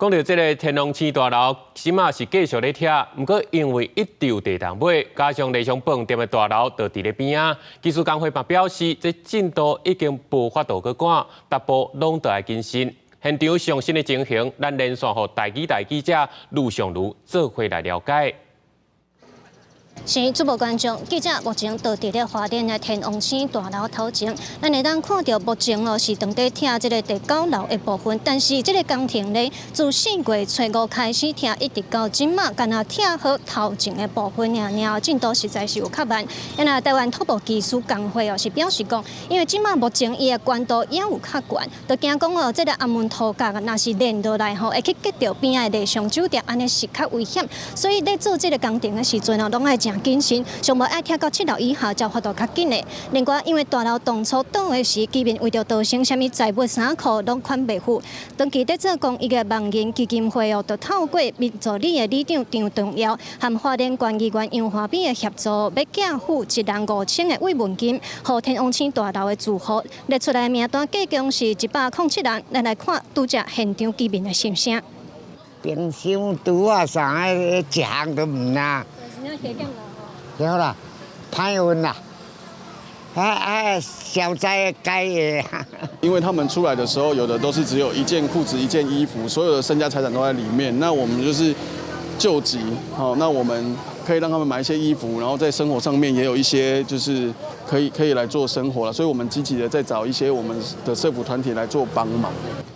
讲到这个天龙星大楼，即马是继续咧拆，不过因为一直有地动买，加上理想饭店的大楼就伫咧边啊。技术工会嘛表示，这进度已经无法度去赶，逐步拢得来更新。现场上新的情形，咱连线互台记者陆尚如做回来了解。 是主播观众，记者目前到伫咧花莲的天王星大楼头前，咱会当看到目前是当在拆这个第9楼的部分，但是这个工程呢，自4月初5开始拆，一直到今嘛，敢若拆好头前的部分尔，进度实在是有较慢。因为台湾土木技术工会是表示讲，因为今嘛目前伊的高度也有较悬，就惊讲这个暗门土角若是连落来会去击到边仔的上酒店，安尼是较危险。所以咧做这个工程的时阵拢爱真谨慎，上无爱拆到7楼以下，才发度较紧的。另外，因为大楼当初倒的时，居民为着造成什么财物衫裤拢款袂付，长期在做公益的万人基金会就透过民助理的理长张东尧和花莲县议员杨华斌的协助，要寄付1人5000的慰问金，予天王星大楼的住户。列出来的名单计共是107人，咱来看拄只现场居民的心声。冰箱、厨啊啥的，一项都唔拿。 好啦，歹运啦，小灾该的。因为他们出来的时候，有的都是只有1件裤子、1件衣服，所有的身家财产都在里面。那我们就是救急，好，那我们可以让他们买一些衣服，然后在生活上面也有一些就是可以来做生活了。所以我们积极的在找一些我们的社福团体来做帮忙。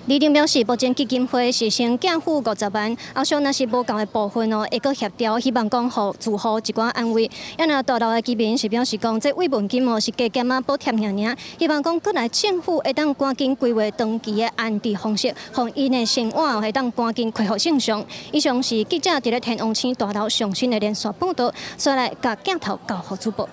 李长表示，目前基金会是先寄付50万，后续若是无够的部分会阁协调，希望讲互住户一寡安慰。因那大楼的居民是表示讲，这慰问金是加减补贴尔，希望讲过来政府会当赶紧规划长期的安置方式，让因的生活会当赶紧恢复正常。以上是记者伫咧天王星大楼上新的连续报道，再来甲镜头交互主播。